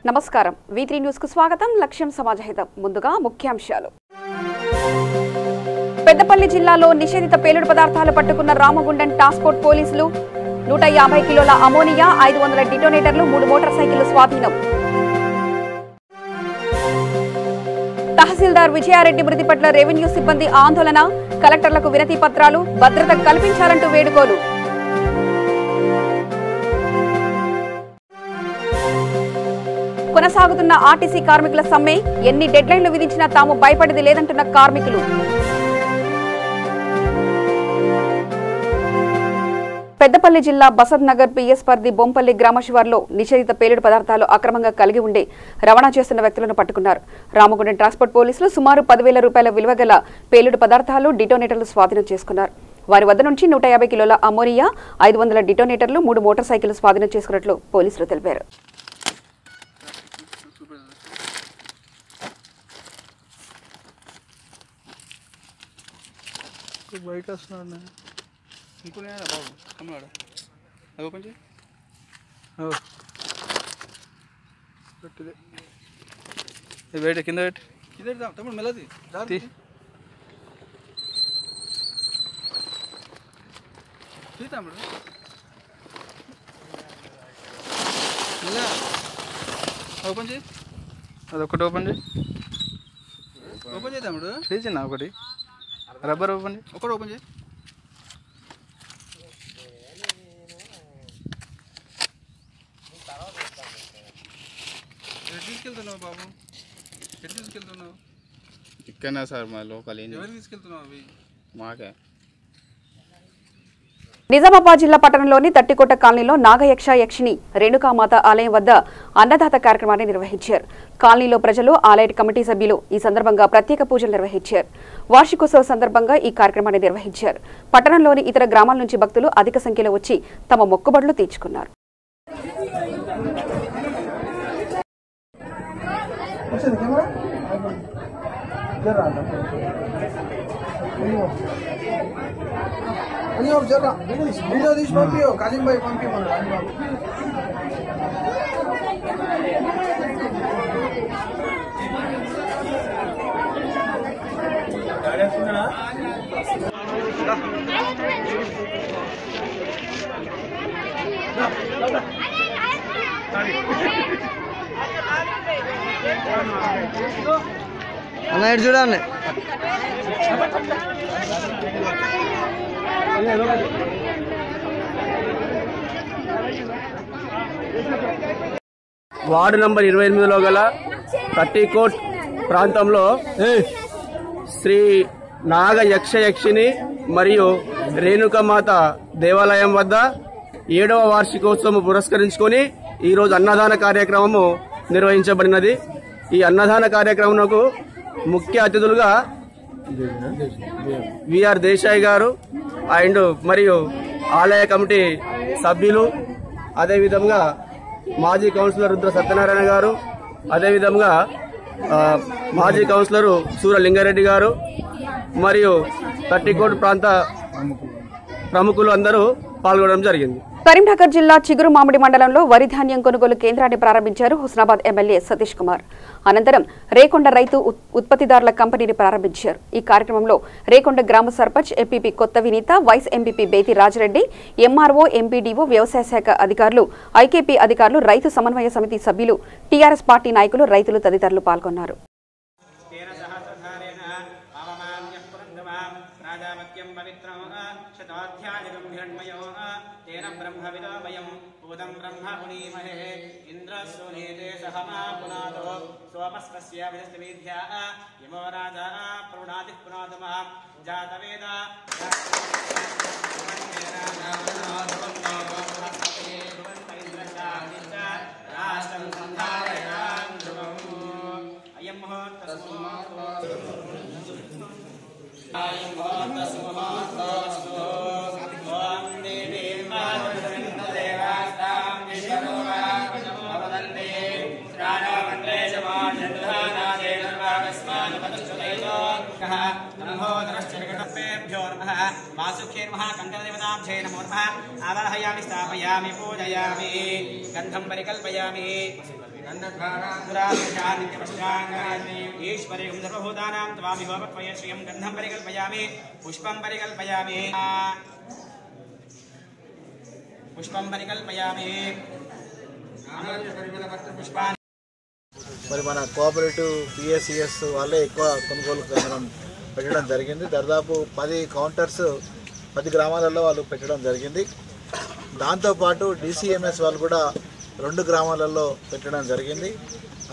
నమస్కారం V3 news కు స్వాగతం లక్ష్యం సమాజహితం ముందుగా ముఖ్యాంశాలు పెద్దపల్లి జిల్లాలో నిషేధిత పేలుడు పదార్థాలు పట్టుకున్న రామగుండం టాస్క్ ఫోర్స్ పోలీసులు 150 కిలోల అమోనియా 500 డిటోనేటర్లు 3 మోటార్ సైకిళ్లు స్వాధీనం తహసీల్దార్ విజయారెడ్డి మృతి పట్ల రెవెన్యూ సిబ్బంది ఆందోళన కలెక్టర్లకు వినతి పత్రాలు భద్రత కల్పించాలంటూ వేడుకోలు కొనసాగుతున్న ఆర్టీసీ కార్మికుల సమ్మె ఎన్ని డెడ్లైన్లు విధించినా తాము భయపడేది లేదంటున్న కార్మికులు పెద్దపల్లి జిల్లా బసంత్ నగర్ పిఎస్ పరిధి బొంపల్లి గ్రామ శివార్లో నిషేధిత పేలుడు పదార్థాలు అక్రమంగా కలిగి ఉండి రవాణా చేస్తున్న వ్యక్తులను పట్టుకున్నారు. రామగుండం ట్రాన్స్పోర్ట్ పోలీసులు సుమారు 10,000 రూపాయల విలువ గల పేలుడు పదార్థాలు డిటోనేటర్లు స్వాధీనం చేసుకున్నారు. వారి వద్ద నుంచి 150 కిలోల అమోనియా 500 డిటోనేటర్లు 3 మోటార్ సైకిళ్లు స్వాధీనం చేసుకున్నట్లు పోలీసులు తెలిపారు. బయట వస్తున్నాడు ఇంకున్నాడా బాబు కమ్మలాడు అది ఓపెన్ చేయి పెట్టిదే ఇది బయట కింద పెట్టి కింద తమ్ముడు మెల్లది తమ్ముడు మెల్ల ఓపెన్ చేయి అదొకటి ఓపెన్ చేయి ఓపెన్ చేయి తమ్ముడు చేసిన ఒకటి రబ్బర్ ఓపెన్ చేయి ఒకటి ఓపెన్ చేయి తీసుకెళ్తున్నావు బాబు ఎటు తీసుకెళ్తున్నావు ఇక్కడనే సార్ మా లోకల్ ఎవరు తీసుకెళ్తున్నావు అవి మాకే నిజామాబాద్ జిల్లా పట్టణంలోని తట్టికోట కాలనీలో నాగయక్ష యక్షిణి రేణుకామాత ఆలయం వద్ద అన్నదాత కార్యక్రమాన్ని నిర్వహించారు. కాలనీలో ప్రజలు ఆలయ కమిటీ సభ్యులు ఈ సందర్భంగా ప్రత్యేక పూజలు నిర్వహించారు. వార్షికోత్సవ సందర్భంగా ఈ కార్యక్రమాన్ని నిర్వహించారు. పట్టణంలోని ఇతర గ్రామాల నుంచి భక్తులు అధిక సంఖ్యలో వచ్చి తమ మొక్కుబడులు తీర్చుకున్నారు. వీడియో తీసి పంపియో కాలిం భాయ్ పంపిమన్నాడు అన్న ఇటు చూడండి వార్డు నంబర్ 28లో గల తట్టికోట్ ప్రాంతంలో శ్రీ నాగ యక్షయక్షిణి మరియు రేణుకమాత దేవాలయం వద్ద 7వ వార్షికోత్సవం పురస్కరించుకొని ఈరోజు అన్నదాన కార్యక్రమము నిర్వహించబడినది. ఈ అన్నదాన కార్యక్రమంకు ముఖ్య అతిథులుగా విఆర్ దేశాయ్ గారు అండ్ మరియు ఆలయ కమిటీ సభ్యులు, అదేవిధంగా మాజీ కౌన్సిలర్ రుద్ర సత్యనారాయణ గారు, అదేవిధంగా మాజీ కౌన్సిలర్ సూర లింగారెడ్డి గారు మరియు తట్టికోట్ ప్రాంత ప్రముఖులు అందరూ పాల్గొనడం జరిగింది. కరీంనగర్ జిల్లా చిగురు మామిడి మండలంలో వరి ధాన్యం కొనుగోలు కేంద్రాన్ని ప్రారంభించారు హుస్నాబాద్ ఎమ్మెల్యే సతీష్ కుమార్. అనంతరం రేకొండ రైతు ఉత్పత్తిదారుల కంపెనీని ప్రారంభించారు. ఈ కార్యక్రమంలో రేకొండ గ్రామ sarpanch MPP Kotha Vineetha, vice MPP Bethi Rajireddy, MRO, MPDO, వ్యవసాయ శాఖ అధికారులు, ఐకేపీ అధికారులు, రైతు సమన్వయ సమితి సభ్యులు, టీఆర్ఎస్ పార్టీ నాయకులు, రైతులు తదితరులు పాల్గొన్నారు. आवाहयामि स्थापयामि पूजयामि गन्धं परिकल्पयामि ईश्वरेकं सर्वभूतानां त्वामि भवत्वय श्रियं गन्धं परिकल्पयामि पुष्पं परिकल्पयामि पुष्पाणि మరి మన కోఆపరేటివ్ పిఎస్సిఎస్ వాళ్ళే ఎక్కువ కొనుగోలు కేంద్రం పెట్టడం జరిగింది. దాదాపు 10 కౌంటర్స్ 10 గ్రామాలలో వాళ్ళు పెట్టడం జరిగింది. దాంతోపాటు డిసిఎంఎస్ వాళ్ళు కూడా 2 గ్రామాలలో పెట్టడం జరిగింది.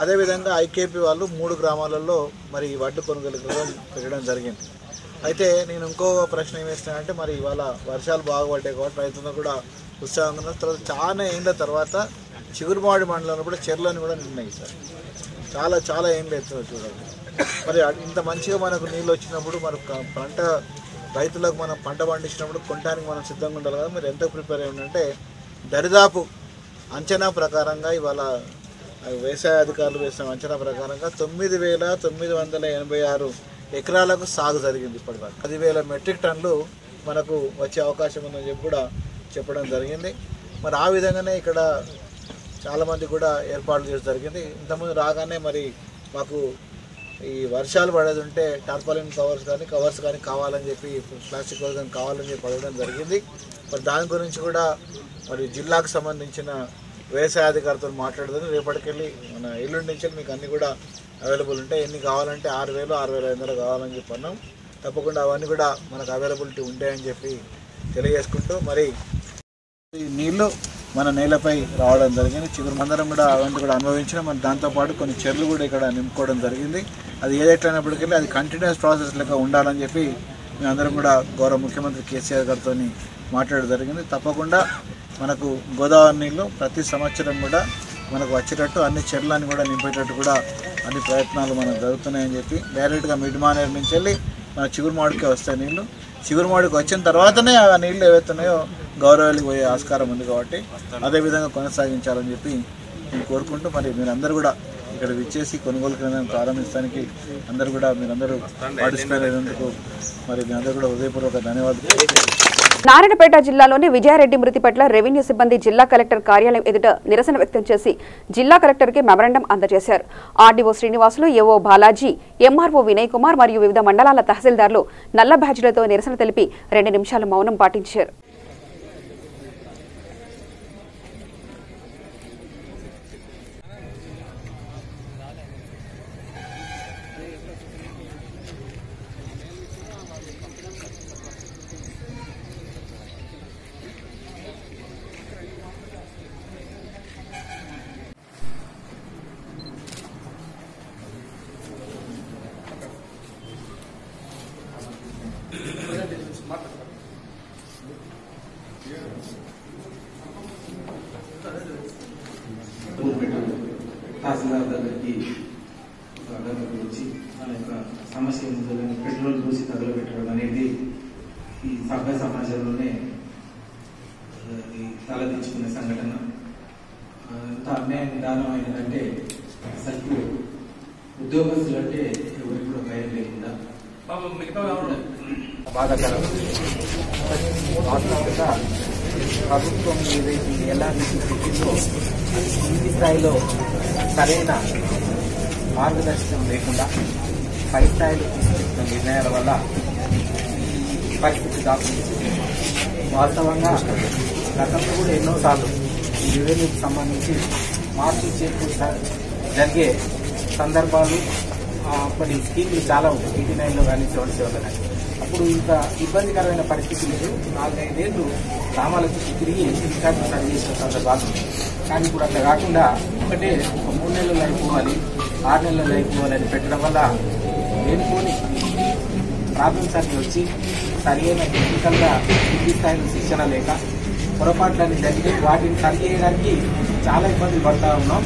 అదేవిధంగా ఐకేపీ వాళ్ళు 3 గ్రామాలలో మరి వడ్డు కొనుగోలు కేంద్రం పెట్టడం జరిగింది. అయితే నేను ఇంకో ప్రశ్న ఏమిస్తానంటే మరి ఇవాళ వర్షాలు బాగా పడ్డాయి కాబట్టి రైతులు కూడా ఉత్సాహంగా ఉన్న తర్వాత చాలా ఏళ్ళ తర్వాత చిగురుమాడి మండలంలో కూడా చెర్లను కూడా నిన్నాయి సార్. చాలా ఏం లేదు చూడండి. మరి ఇంత మంచిగా మనకు నీళ్ళు వచ్చినప్పుడు మరి పంట రైతులకు మనం పంట పండించినప్పుడు కొనడానికి మనం సిద్ధంగా ఉండాలి కదా. మీరు ఎంత ప్రిపేర్ అయ్యి ఉందంటే దరిదాపు అంచనా ప్రకారంగా ఇవాళ వ్యవసాయ అధికారులు వేసిన అంచనా ప్రకారంగా 9,986 ఎకరాలకు సాగు జరిగింది. ఇప్పటివరకు 10,000 మెట్రిక్ టన్నులు మనకు వచ్చే అవకాశం ఉందని చెప్పి కూడా చెప్పడం జరిగింది. మరి ఆ విధంగానే ఇక్కడ చాలామంది కూడా ఏర్పాట్లు చేయడం జరిగింది. ఇంతకుముందు రాగానే మరి మాకు ఈ వర్షాలు పడేది ఉంటే టార్పాలిన్ కవర్స్ కానీ కావాలని చెప్పి ప్లాస్టిక్ కవర్స్ కానీ కావాలని చెప్పి అడగడం జరిగింది. మరి దాని గురించి కూడా మరి జిల్లాకు సంబంధించిన వ్యవసాయ అధికారితో మాట్లాడుతుంది. రేపటికెళ్ళి మన ఎల్లుండి నుంచి మీకు అన్నీ కూడా అవైలబుల్ ఉంటాయి. ఎన్ని కావాలంటే 6,000 6,500 కావాలని చెప్పి అన్నాం. తప్పకుండా అవన్నీ కూడా మనకు అవైలబిలిటీ ఉంటాయని చెప్పి తెలియజేసుకుంటూ మరి ఈ నీళ్లు మన నేలపై రావడం జరిగింది. చిగురు మందరం కూడా అవన్నీ కూడా అనుభవించడం. మరి దాంతోపాటు కొన్ని చెర్లు కూడా ఇక్కడ నింపుకోవడం జరిగింది. అది ఏదైనప్పటికీ అది కంటిన్యూస్ ప్రాసెస్ లెక్క ఉండాలని చెప్పి మేమందరం కూడా గౌరవ ముఖ్యమంత్రి కేసీఆర్ గారితో మాట్లాడడం జరిగింది. తప్పకుండా మనకు గోదావరి నీళ్ళు ప్రతి సంవత్సరం కూడా మనకు వచ్చేటట్టు అన్ని చెర్లని కూడా నింపేటట్టు కూడా అన్ని ప్రయత్నాలు మనకు జరుగుతున్నాయని చెప్పి డైరెక్ట్గా మిడ్మానేరు నుంచి వెళ్ళి మన చిగురుమాడికే వస్తాయి నీళ్ళు. చిగురుమాడికి వచ్చిన తర్వాతనే ఆ నీళ్ళు ఏవైతున్నాయో గౌరవాలకు పోయే ఆస్కారం ఉంది కాబట్టి అదేవిధంగా కొనసాగించాలని చెప్పి నేను కోరుకుంటూ మరి మీరందరూ కూడా ఇక్కడ విచ్చేసి కొనుగోలు కేంద్రం ప్రారంభించడానికి అందరూ కూడా మీరందరూ పార్టిసిపేట్ అయినందుకు మరి మీరందరూ కూడా హృదయపూర్వక ధన్యవాదాలు. నారాయణపేట జిల్లాలోని విజయారెడ్డి మృతి పట్ల రెవెన్యూ సిబ్బంది జిల్లా కలెక్టర్ కార్యాలయం ఎదుట నిరసన వ్యక్తం చేసి జిల్లా కలెక్టర్కి మెమరాండం అందజేశారు. ఆర్డీఓ శ్రీనివాసులు, ఏవో బాలాజీ, ఎంఆర్ఓ వినయ్ కుమార్ మరియు వివిధ మండలాల తహసీల్దార్లు నల్ల బ్యాడ్జీలతో నిరసన తెలిపి 2 నిమిషాలు మౌనం పాటించారు. తహసీల్దార్ దగ్గరికి వచ్చి మన యొక్క సమస్య ముందులని పెట్రోల్ చూసి తగలబెట్టడం అనేది ఈ సభ్య సమాజంలోనే తలదించుకునే సంఘటన. ఎంత అన్యాయం దారుణమైనదంటే అసలు ఉద్యోగస్తులు అంటే ఎవరికి కూడా భయం లేకుండా బాధాకరం. వాస్తవంగా ప్రభుత్వం ఏదైతే ఎలాంటి పెట్టిందో అది పూర్తి స్థాయిలో సరైన మార్గదర్శనం లేకుండా పై స్థాయిలో తీసుకుంటున్న నిర్ణయాల వల్ల ఈ పరిస్థితి దాపుతుంది. వాస్తవంగా గతంలో కూడా ఎన్నోసార్లు ఈ రెవెన్యూకి సంబంధించి మార్పు చేర్పు జరిగే సందర్భాలు అప్పటి స్కీమ్లు చాలా ఉంటాయి. 89లో కానీ 77లో కానీ. అప్పుడు ఇంత ఇబ్బందికరమైన పరిస్థితి లేదు. 4-5 ఏళ్ళు గ్రామాలకు తిరిగి రికార్డు స్టార్ట్ చేసిన సందర్భాలు. కానీ ఇప్పుడు అట్లా కాకుండా ఒకటే 3 నెలలు అయిపోవాలి, 6 నెలలు అయిపోవాలని పెట్టడం వల్ల లేనిపోని ప్రాబ్లమ్స్ అన్ని వచ్చి సరైన టెక్నికల్గా పూర్తి స్థాయిలో శిక్షణ లేక పొరపాట్లన్నీ జరిగి వాటిని సరి చేయడానికి చాలా ఇబ్బందులు పడతా ఉన్నాం.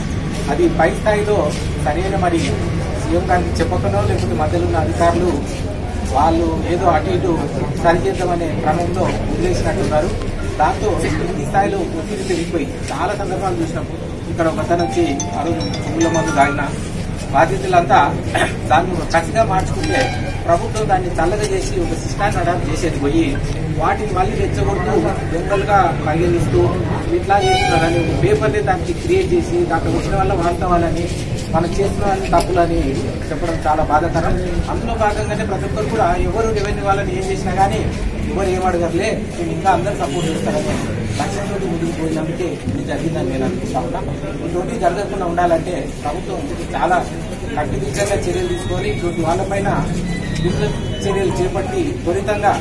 అది పై స్థాయిలో సరైన మరి సీఎం గారికి చెప్పకనో లేకపోతే మధ్యలో ఉన్న అధికారులు వాళ్ళు ఏదో అటు ఇటు సరిచేద్దామనే క్రమంలో వదిలేసినట్టున్నారు. దాంతో ఈ స్థాయిలో ఒత్తిడి పెరిగిపోయి చాలా సందర్భాలు చూసినప్పుడు ఇక్కడ ఒక నుంచి ఆ రోజు పువ్వుల మందు తాగిన బాధ్యతలంతా దాన్ని కసిగా మార్చుకుంటే ప్రభుత్వం దాన్ని చల్లగా చేసి ఒక సిస్టాన్ని అడాప్ట్ చేసేది పోయి వాటిని మళ్ళీ రెచ్చగొడుతూ దొంగలుగా పరిగణిస్తూ ఇట్లా చేస్తున్నారని ఒక పేపర్ని దానికి క్రియేట్ చేసి దాంట్లో వచ్చిన వల్ల వాస్తవాలని మనం చేస్తున్న తప్పులని చెప్పడం చాలా బాధాకరం. అందులో భాగంగానే ప్రతి ఒక్కరు కూడా ఎవరు రెవెన్యూ వాళ్ళని ఏం చేసినా కానీ ఎవరు ఏం అడగర్లే నేను ఇంకా అందరూ సపోర్ట్ చేస్తారని లక్ష్యంతో ముందుకు పోయినందుకే ఇది జరిగిందని నేను అనుకుంటా ఉన్నా. ఇటువంటి జరగకుండా ఉండాలంటే ప్రభుత్వం చాలా కట్టుదిట్టంగా చర్యలు తీసుకొని ఇటువంటి వాళ్ళపైన చర్యలు చేపట్టి త్వరితంగా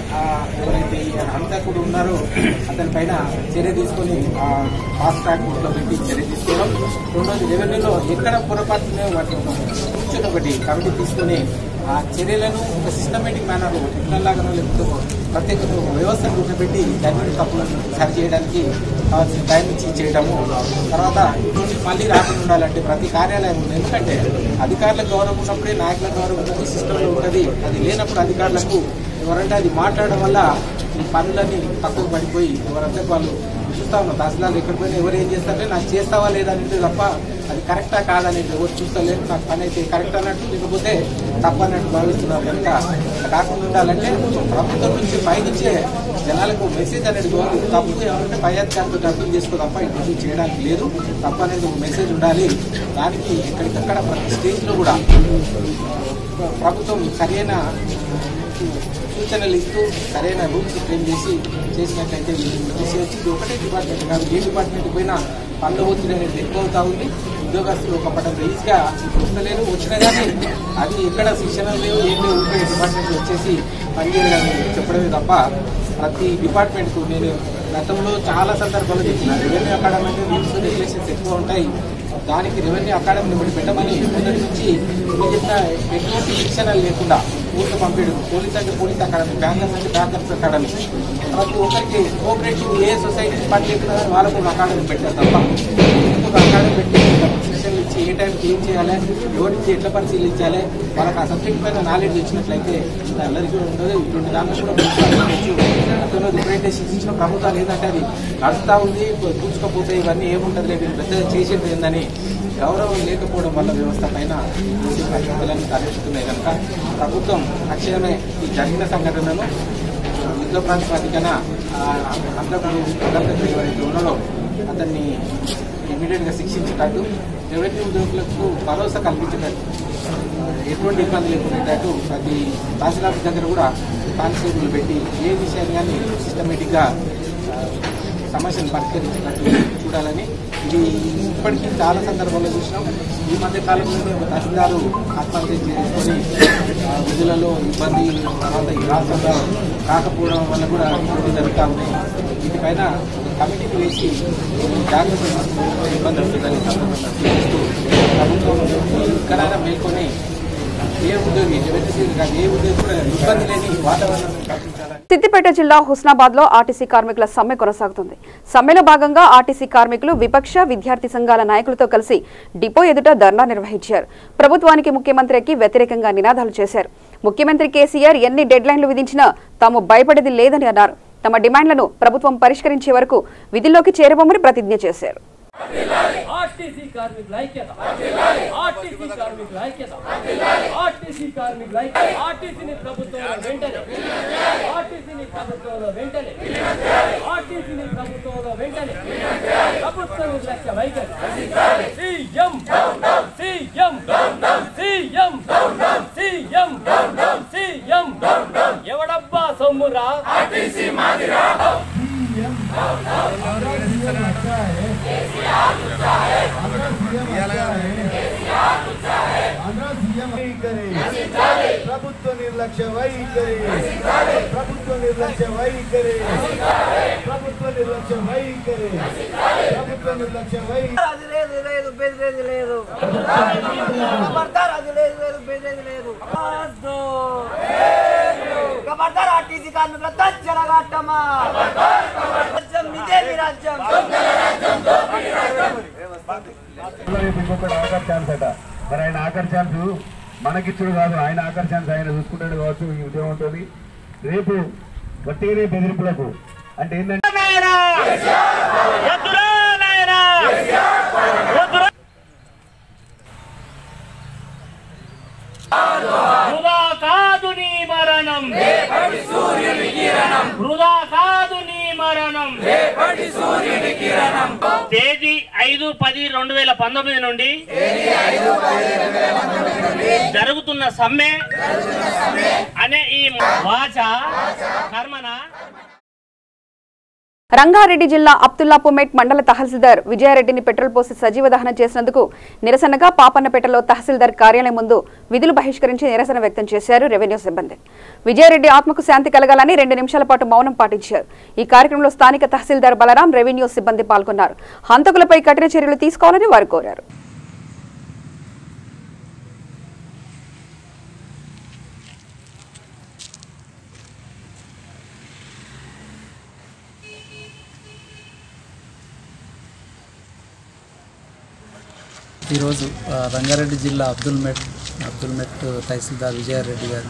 ఎవరైతే హంతకుడు ఉన్నారో అతని పైన చర్య తీసుకొని ఫాస్ట్ ట్రాక్ కోర్టులో పెట్టి చర్య తీసుకోవడం. రెండోది రెవెన్యూలో ఎక్కడ పొరపాటునే వాటి కూర్చొని ఒకటి కమిటీ తీసుకుని ఆ చర్యలను ఒక సిస్టమేటిక్ మేనర్ ఎట్లలాగానో లేకపోతే ప్రత్యేక వ్యవస్థను కూర్చోబెట్టి దాని తప్పులను సరి చేయడానికి కావాల్సిన టైం ఇచ్చి చేయడము. తర్వాత ఇటువంటి మళ్ళీ రాకుండా ఉండాలంటే ప్రతి కార్యాలయం ఉంది. ఎందుకంటే అధికారులకు గౌరవం ఉన్నప్పుడే నాయకులకు గౌరవం ఉంటుంది, సిస్టంలో ఉంటుంది. అది లేనప్పుడు అధికారులకు ఎవరంటే అది మాట్లాడడం వల్ల ఈ పనులన్నీ తక్కువ పడిపోయి ఎవరంటే వాళ్ళు చూస్తా ఉన్నాం. తహసీల్దార్లు ఎక్కడ పోయినా ఎవరు ఏం చేస్తారంటే నాకు చేస్తావా లేదనేది తప్ప అది కరెక్టా కాదనేది ఎవరు చూస్తలేదు. నాకు పని అయితే కరెక్ట్ అన్నట్టు లేకపోతే తప్పన్నట్టు భావిస్తున్నారు. కనుక కాకుండా ఉండాలంటే ప్రభుత్వం నుంచి పైనుంచే జనాలకు మెసేజ్ అనేది తప్పు ఏమంటే పై అధికారులతో అర్థం చేసుకో తప్ప ఇటు చేయడానికి లేదు. తప్పు అనేది ఒక మెసేజ్ ఉండాలి. దానికి ఎక్కడికక్కడ ప్రతి స్టేజ్లో కూడా ప్రభుత్వం సరైన సూచనలు ఇస్తూ సరైన రూల్స్ ఫ్రేమ్ చేసినట్లయితే ఇది ఒకటే డిపార్ట్మెంట్ కాదు, ఏ డిపార్ట్మెంట్ పోయినా పనుల ఒత్తిడి అనేది ఎక్కువ అవుతా ఉంది. ఉద్యోగస్తులు ఒక పటం రైజ్గా వస్తలేరు, వచ్చినా కానీ అది ఎక్కడ శిక్షణ లేవు ఏం లేవు. ఉంటే డిపార్ట్మెంట్ వచ్చేసి పనిచేయడానికి చెప్పడమే తప్ప ప్రతి డిపార్ట్మెంట్కు నేను గతంలో చాలా సందర్భాలు చెప్పిన రెవెన్యూ అకాడమీ అంటే రూల్స్ రెగ్యులేషన్స్ ఎక్కువ ఉంటాయి. దానికి రెవెన్యూ అకాడమీని బట్టి పెట్టమని మొదటి నుంచి చెప్పిన ఎటువంటి శిక్షణలు లేకుండా ఊరికి పంపించడం. పోలీస్ అంటే పోలీస్ అకాడమీ, బ్యాంకర్స్ అంటే బ్యాంకర్స్ అకాడమీ. ప్రతి ఒక్కరికి కోఆపరేటివ్ ఏ సొసైటీకి పని చేస్తున్నా వాళ్ళకు ఒక అకాడమీ పెట్టారు తప్ప ఒక అకాడమీ పెట్టి శిక్షణలు ఇచ్చి ఏ టైంకి ఏం చేయాలి, ఎవరికి ఎట్లా పరిశీలించాలి, వాళ్ళకి ఆ సబ్జెక్ట్ పైన నాలెడ్జ్ ఇచ్చినట్లయితే అందరికీ ఉండదు. ఇటువంటి దాంట్లో కూడా గతంలో రిప్రజెంటేషన్స్ ఇచ్చిన ప్రభుత్వాలు ఏంటంటే అది నడుస్తూ ఉంది, చూసుకోకపోతే ఇవన్నీ ఏముంటుంది లేదు పెద్దగా చేసేది ఏందని గౌరవం లేకపోవడం వల్ల వ్యవస్థ పైన పరిస్థితులన్నీ తలెత్తుతున్నాయి. కనుక ప్రభుత్వం తక్షణమే ఈ జరిగిన సంఘటనను యుద్ధ ప్రాతిపదికన అందరూ ఎవరైతే ఉన్నారో అతన్ని ఇమీడియట్గా శిక్షించేటట్టు, రెవెన్యూ ఉద్యోగులకు భరోసా కల్పించేటట్టు, ఎటువంటి ఇబ్బంది లేకునేటట్టు ప్రతి తహసీల్దార్ దగ్గర కూడా కానిస్టేబుల్ పెట్టి ఏ విషయాన్ని కానీ సిస్టమేటిక్గా సమస్యను పరిష్కరించినట్టు చూడాలని. ఇది ఇప్పటికీ చాలా సందర్భాల్లో చూసినాం. ఈ మధ్య కాలంలోనే ఒక తహసీల్దారు ఆత్మహత్య చేసుకొని విధులలో ఇబ్బంది, తర్వాత ఈ రాష్ట్రంలో కాకపోవడం వల్ల కూడా ఇబ్బంది జరుగుతూ ఉన్నాయి. వీటిపైన కమిటీని వేసి జాగ్రత్త ఇబ్బంది అవుతుందని సందర్భంగా ప్రభుత్వం ఇక్కడైనా మేల్కొని ఏ ఉద్యోగి ఏ ఉద్యోగి కూడా ఇబ్బంది లేని వాతావరణం కల్పించాలని. సిద్దిపేట జిల్లా హుస్నాబాద్ లో ఆర్టీసీ కార్మికుల సమ్మె కొనసాగుతుంది. సమ్మెలో భాగంగా ఆర్టీసీ కార్మికులు విపక్ష విద్యార్థి సంఘాల నాయకులతో కలిసి డిపో ఎదుట ధర్నా నిర్వహించారు. ప్రభుత్వానికి ముఖ్యమంత్రికి వ్యతిరేకంగా నినాదాలు చేశారు. ముఖ్యమంత్రి కేసీఆర్ ఎన్ని డెడ్ లైన్లు విధించినా తాము భయపడేది లేదని అన్నారు. తమ డిమాండ్లను ప్రభుత్వం పరిష్కరించే వరకు విధుల్లోకి చేరబోమని ప్రతిజ్ఞ చేశారు. ఆర్టీసీ కార్మికుల ఐక్యత, ఆర్టీసీ కార్మికుల ఐక్యత, ఆర్టీసీ కార్మికుల ఐక్యత. ఆర్టీసీని ప్రభుత్వంలో వెంటనే, ఆర్టీసీని ప్రభుత్వంలో వెంటనే, ఆర్టీసీని ప్రభుత్వంలో వెంటనే, ప్రభుత్వ నిర్లక్ష్య వైఖరి. CM CM CM CM CM ఎవడబ్బా సొమ్మురా ఆర్టీసీ మాదిరా. ప్రభుత్వ నిర్లక్ష్య వైఖరి, ప్రభుత్వ నిర్లక్ష్య వైఖరి, ప్రభుత్వ నిర్లక్ష్య వైఖరి, ప్రభుత్వ నిర్లక్ష్య వైఖరి. అది లేదు లేదు బెదిరేది లేదు, అది లేదు లేదు బెదిరేది లేదు. ఖబర్దార్ ఆర్టీసీ కార్మికుల తచ్చరగాటమా, ఇదే మీ రాజ్యం. ఇంకొకటి ఆఖరి ఛాన్స్ అట. మరి ఆయన ఆఖరి ఛాన్స్ మనకిచ్చుడు కాదు, ఆయన ఆఖరి ఛాన్స్ ఆయన చూసుకుంటాడు కావచ్చు. ఈ ఉద్యోగం ఉంటుంది. రేపు వట్టిగానే బెదిరింపులకు అంటే ఏంటంటే కాదు నీ మరణం వృధా కాదు నీ మరణం. తేదీ 5-10-2019 నుండి జరుగుతున్న సమ్మె అనే ఈ వాచ కర్మన రంగారెడ్డి జిల్లా అబ్దుల్లాపూర్మెట్ మండల తహసీల్దార్ విజయారెడ్డిని పెట్రోల్ పోసి సజీవ దహనం చేసినందుకు నిరసనగా పాపన్నపేటలో తహసీల్దార్ కార్యాలయం ముందు విధులు బహిష్కరించి నిరసన వ్యక్తం చేశారు రెవెన్యూ సిబ్బంది. విజయారెడ్డి ఆత్మకు శాంతి కలగాలని 2 నిమిషాల పాటు మౌనం పాటించారు. ఈ కార్యక్రమంలో స్థానిక తహసీల్దార్ బలరాం, రెవెన్యూ సిబ్బంది పాల్గొన్నారు. హంతకులపై కఠిన చర్యలు తీసుకోవాలని వారు కోరారు. ఈరోజు రంగారెడ్డి జిల్లా అబ్దుల్మెట్ తహసీల్దార్ విజయారెడ్డి గారు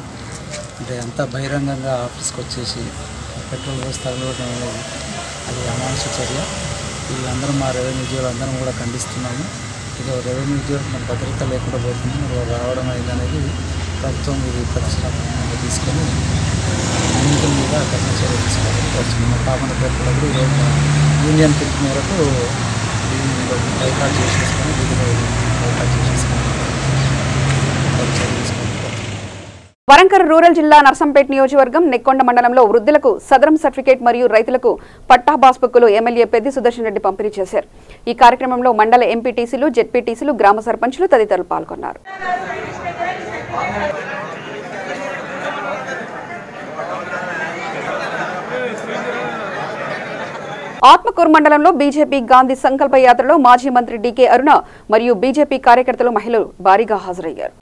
అంటే అంతా బహిరంగంగా ఆఫీస్కి వచ్చేసి పెట్రోల్ పోసి తగలవడం అనేది అది అమానుష చర్య. ఇది అందరం మా రెవెన్యూ ఉద్యోగులు అందరం కూడా ఖండిస్తున్నాము. ఇది రెవెన్యూ ఉద్యోగులకు మన భద్రత లేకుండా పోతుంది రావడం అనేది ప్రభుత్వం ఇది ప్రతిష్టాత్మకంగా తీసుకొని ఎన్నికల మీద కఠిన చర్య తీసుకోవాలని కోరుతున్నాము. పాపన్నపేటలో కూడా ఈరోజు యూనియన్ పిలుపు మేరకు బైకాట్ చేసేసుకొని వరంగల్ రూరల్ జిల్లా నర్సంపేట నియోజకవర్గం నెక్కొండ మండలంలో వృద్ధులకు సదరం సర్టిఫికేట్ మరియు రైతులకు పట్టా పాస్బుక్లు ఎమ్మెల్యే పెద్ది సుదర్శన్ రెడ్డి పంపిణీ చేశారు. ఈ కార్యక్రమంలో మండల ఎంపీటీసీలు, జెడ్పీటీసీలు, గ్రామ సర్పంచులు తదితరులు పాల్గొన్నారు. ఆత్మకూరు మండలంలో బీజేపీ గాంధీ సంకల్ప యాత్రలో మాజీ మంత్రి డీకే అరుణ మరియు బీజేపీ కార్యకర్తలు, మహిళలు భారీగా హాజరయ్యారు.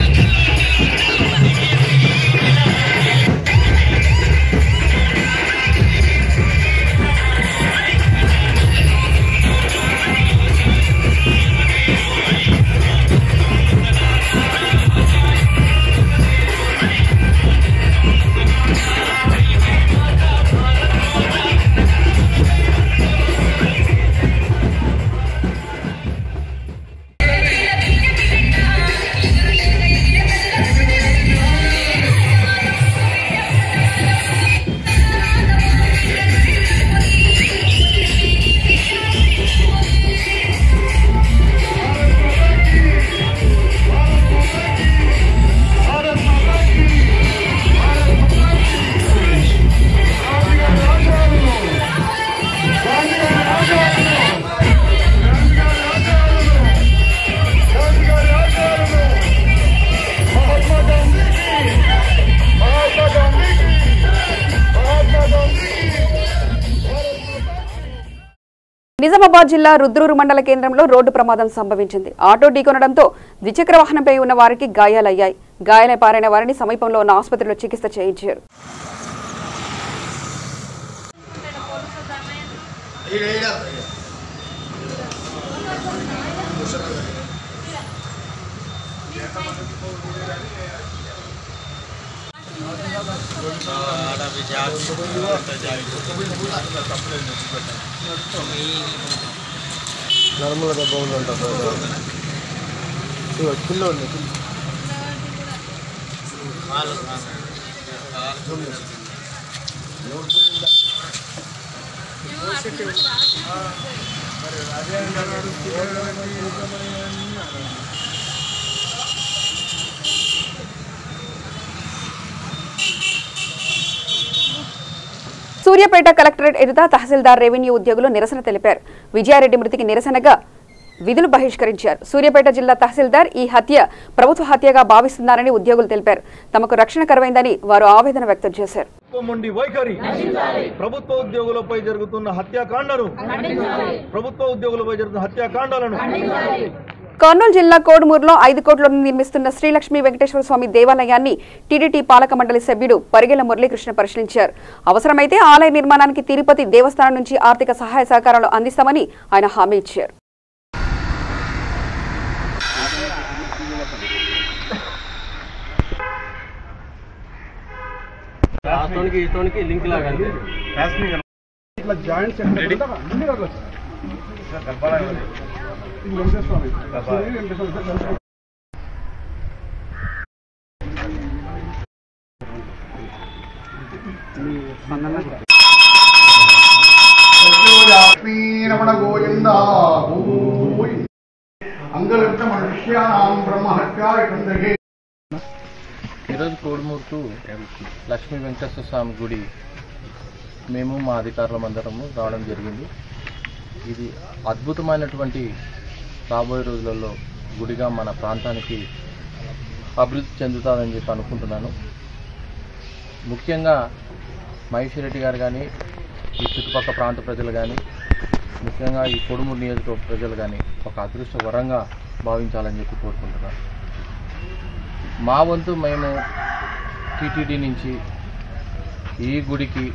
నిజామాబాద్ జిల్లా రుద్రూరు మండల కేంద్రంలో రోడ్డు ప్రమాదం సంభవించింది. ఆటో ఢీకొనడంతో ద్విచక్ర వాహనంపై ఉన్న వారికి గాయాలయ్యాయి. గాయాలై పారైన వారిని సమీపంలో ఉన్న ఆసుపత్రిలో చికిత్స చేయించారు. నర్మల దెబ్బ ఉంటుంది కిలో ఉంది. సూర్యాపేట కలెక్టరేట్ ఎదుట తహసీల్దార్, రెవెన్యూ ఉద్యోగులు నిరసన తెలిపారు. విజయారెడ్డి మృతికి నిరసనగా విధులు బహిష్కరించారు. సూర్యాపేట జిల్లా తహసీల్దార్ ఈ హత్య ప్రభుత్వ హత్యగా భావిస్తున్నారని ఉద్యోగులు తెలిపారు. తమకు రక్షణ కరువైందని వారు ఆవేదన వ్యక్తం చేశారు. ప్రభుత్వ ఉద్యోగులపై జరుగుతున్న హత్యాకాండాలను కర్నూలు జిల్లా కోడుమూరులో 5 కోట్లను నిర్మిస్తున్న శ్రీలక్ష్మీ వెంకటేశ్వర స్వామి దేవాలయాన్ని టీడీటీ పాలక మండలి సభ్యుడు పరిగెల మురళీకృష్ణ పరిశీలించారు. అవసరమైతే ఆలయ నిర్మాణానికి తిరుపతి దేవస్థానం నుంచి ఆర్థిక సహాయ సహకారాలు అందిస్తామని ఆయన హామీ ఇచ్చారు. రమణ గోవింద అంగలక్ష మనుష్యానాం బ్రహ్మహత్యాయ కందగే. ఈరోజు కోడుమూరు లక్ష్మీ వెంకటేశ్వర స్వామి గుడి మేము మా అధికారులం అందరము రావడం జరిగింది. ఇది అద్భుతమైనటువంటి రాబోయే రోజులలో గుడిగా మన ప్రాంతానికి అభివృద్ధి చెందుతుందని చెప్పి అనుకుంటున్నాను. ముఖ్యంగా మహేశ్వర్ రెడ్డి గారు కానీ, ఈ చుట్టుపక్కల ప్రాంత ప్రజలు కానీ, ముఖ్యంగా ఈ కోడుమూరు నియోజకవర్గ ప్రజలు కానీ ఒక అదృష్ట వరంగా భావించాలని చెప్పి కోరుకుంటున్నాను. మా వంతు మేము టీటీడీ నుంచి ఈ గుడికి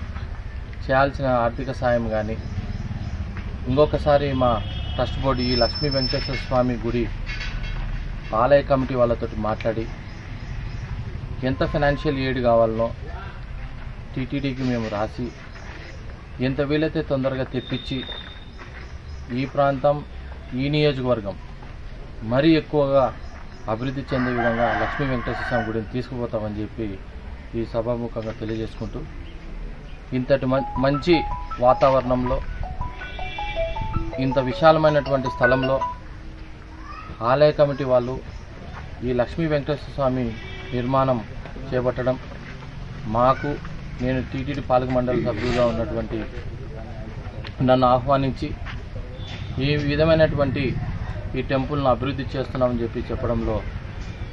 చేయాల్సిన ఆర్థిక సాయం కానీ, ఇంకొకసారి మా ట్రస్ట్ బోర్డు ఈ లక్ష్మీ వెంకటేశ్వర స్వామి గుడి ఆలయ కమిటీ వాళ్ళతో మాట్లాడి ఎంత ఫైనాన్షియల్ ఎయిడ్ కావాలనో టీటీడీకి మేము రాసి ఎంత వీలైతే తొందరగా తెప్పించి ఈ ప్రాంతం, ఈ నియోజకవర్గం మరీ ఎక్కువగా అభివృద్ధి చెందే విధంగా లక్ష్మీ వెంకటేశ్వర స్వామి గుడిని తీసుకుపోతామని చెప్పి ఈ సభాముఖంగా తెలియజేసుకుంటూ, ఇంతటి మంచి వాతావరణంలో, ఇంత విశాలమైనటువంటి స్థలంలో ఆలయ కమిటీ వాళ్ళు ఈ లక్ష్మీ వెంకటేశ్వర స్వామి నిర్మాణం చేపట్టడం, మాకు నేను టీటీడీ పాలక మండలి సభ్యులుగా ఉన్నటువంటి నన్ను ఆహ్వానించి ఈ విధమైనటువంటి ఈ టెంపుల్ను అభివృద్ధి చేస్తున్నామని చెప్పి చెప్పడంలో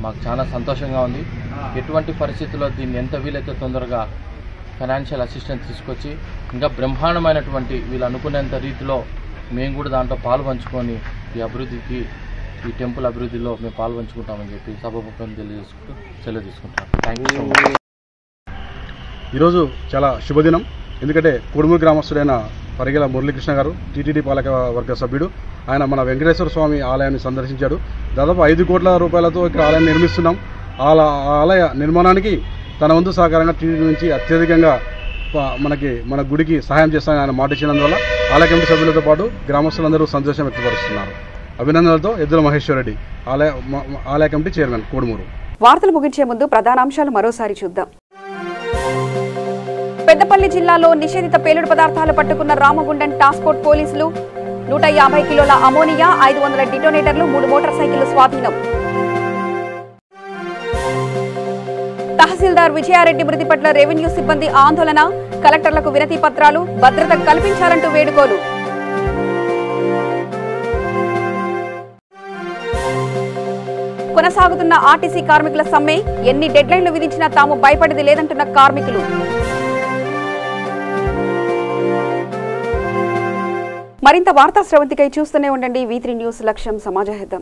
మాకు చాలా సంతోషంగా ఉంది. ఎటువంటి పరిస్థితుల్లో దీన్ని ఎంత వీలైతే తొందరగా ఫైనాన్షియల్ అసిస్టెన్స్ తీసుకొచ్చి ఇంకా బ్రహ్మాండమైనటువంటి వీళ్ళు అనుకునేంత రీతిలో మేము కూడా దాంట్లో పాలు పంచుకొని ఈ అభివృద్ధికి, ఈ టెంపుల్ అభివృద్ధిలో మేము పాలు పంచుకుంటామని చెప్పి సభాముఖం తెలియజేసుకుంటూ సెలవు తీసుకుంటాం. Thank you so much. ఈరోజు చాలా శుభదినం. ఎందుకంటే కోడుమూరు గ్రామస్తుడైన పరిగెల మురళీకృష్ణ గారు టీటీడీ పాలక వర్గ సభ్యుడు, ఆయన మన వెంకటేశ్వర స్వామి ఆలయాన్ని సందర్శించాడు. దాదాపు 5 కోట్ల రూపాయలతో ఇక్కడ ఆలయాన్ని నిర్మిస్తున్నాం. ఆలయ నిర్మాణానికి తన వంతు సహకారంగా టీటీడీ నుంచి అత్యధికంగా మన గుడికి సహాయం చేస్తానని ఆయన మాట ఇచ్చినందువల్ల ఆలయ కమిటీ సభ్యులతో పాటు గ్రామస్తులందరూ సంతోషం వ్యక్తపరుస్తున్నారు. అభినందనలతో ఎద్దుల మహేశ్వర్ రెడ్డి, ఆలయ కమిటీ చైర్మన్, కోడుమూరు. వార్తలు ముగించే ముందు ప్రధానాంశాలు మరోసారి చూద్దాం. పెద్దపల్లి జిల్లాలో నిషేధిత పేలుడు పదార్థాలు పట్టుకున్న రామగుండం టాస్క్ ఫోర్స్ పోలీసులు. 150 కిలోల అమోనియా, 500 డిటోనేటర్లు, 3 మోటార్ సైకిళ్లు స్వాధీనం. తహసీల్దార్ విజయారెడ్డి మృతి పట్ల రెవెన్యూ సిబ్బంది ఆందోళన, కలెక్టర్లకు వినతి పత్రాలు, భద్రత కల్పించాలంటూ వేడుకోలు. కొనసాగుతున్న ఆర్టీసీ కార్మికుల సమ్మె, ఎన్ని డెడ్లైన్లు విధించినా తాము భయపడేది లేదంటున్న కార్మికులు. మరింత వార్తా స్రవంతికై చూస్తూనే ఉండండి V3 న్యూస్. లక్ష్యం సమాజ హితం.